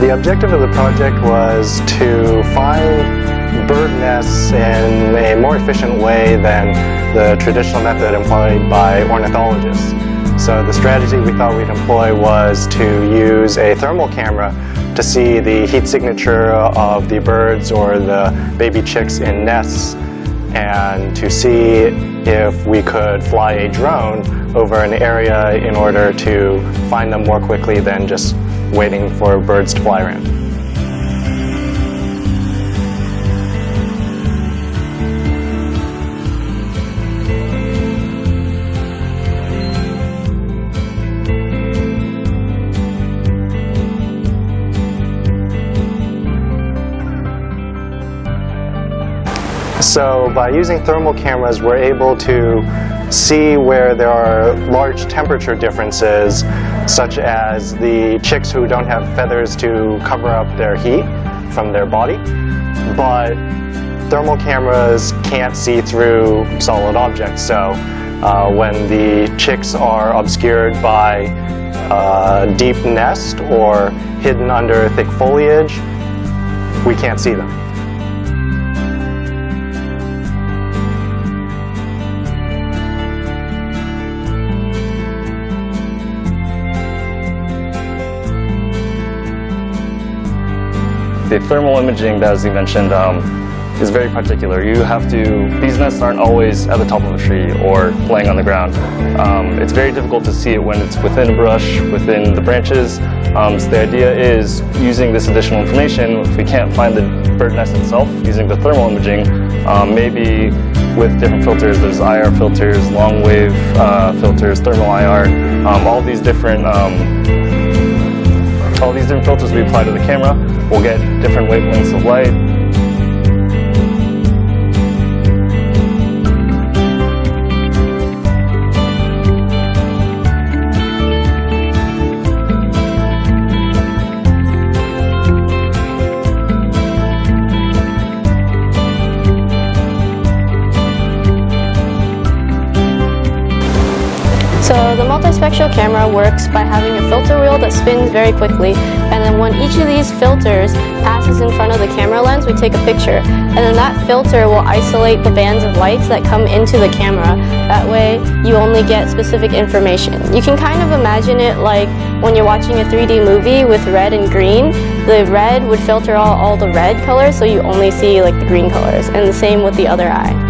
The objective of the project was to find bird nests in a more efficient way than the traditional method employed by ornithologists. So the strategy we thought we'd employ was to use a thermal camera to see the heat signature of the birds or the baby chicks in nests, and to see if we could fly a drone over an area in order to find them more quickly than just waiting for birds to fly around. So by using thermal cameras, we're able to see where there are large temperature differences, such as the chicks who don't have feathers to cover up their heat from their body. But thermal cameras can't see through solid objects, so when the chicks are obscured by a deep nest or hidden under thick foliage, we can't see them. The thermal imaging that as you mentioned is very particular. You have to, these nests aren't always at the top of a tree or laying on the ground. It's very difficult to see it when it's within a brush, within the branches. So the idea is using this additional information, if we can't find the bird nest itself, using the thermal imaging, maybe with different filters, there's IR filters, long wave filters, thermal IR, all these different filters we apply to the camera. We'll get different wavelengths of light. So the multispectral camera works by having a filter wheel that spins very quickly, and then when each of these filters passes in front of the camera lens, we take a picture, and then that filter will isolate the bands of lights that come into the camera. That way you only get specific information. You can kind of imagine it like when you're watching a 3D movie with red and green. The red would filter all the red colors, so you only see like the green colors, and the same with the other eye.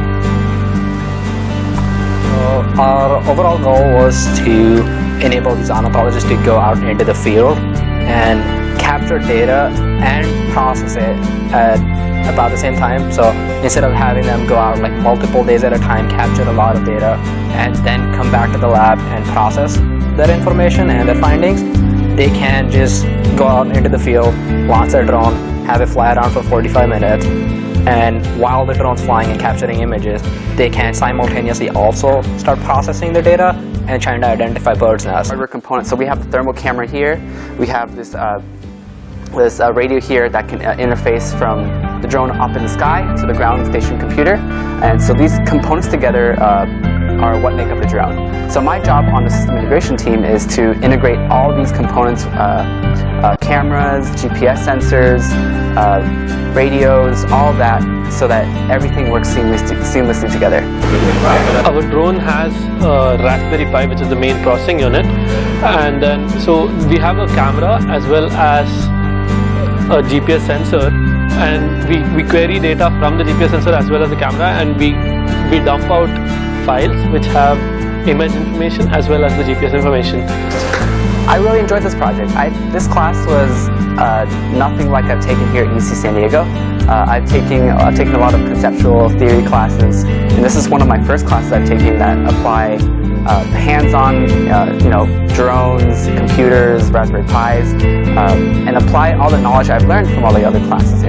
Our overall goal was to enable these ornithologists to go out into the field and capture data and process it at about the same time. So instead of having them go out like multiple days at a time, capture a lot of data, and then come back to the lab and process that information and their findings, they can just go out into the field, launch their drone, have it fly around for 45 minutes, and while the drone's flying and capturing images, they can simultaneously also start processing the data and trying to identify birds' nests. Hardware components. So we have the thermal camera here. We have this radio here that can interface from the drone up in the sky to the ground station computer. And so these components together are what make up the drone. So my job on the system integration team is to integrate all these components, cameras, GPS sensors, radios, all that, so that everything works seamlessly together. Our drone has a Raspberry Pi, which is the main processing unit, and then so we have a camera as well as a GPS sensor, and we query data from the GPS sensor as well as the camera, and we dump out files which have image information as well as the GPS information. I really enjoyed this project. This class was nothing like I've taken here at UC San Diego. I've taken a lot of conceptual theory classes, and this is one of my first classes I've taken that apply hands-on, drones, computers, Raspberry Pis, and apply all the knowledge I've learned from all the other classes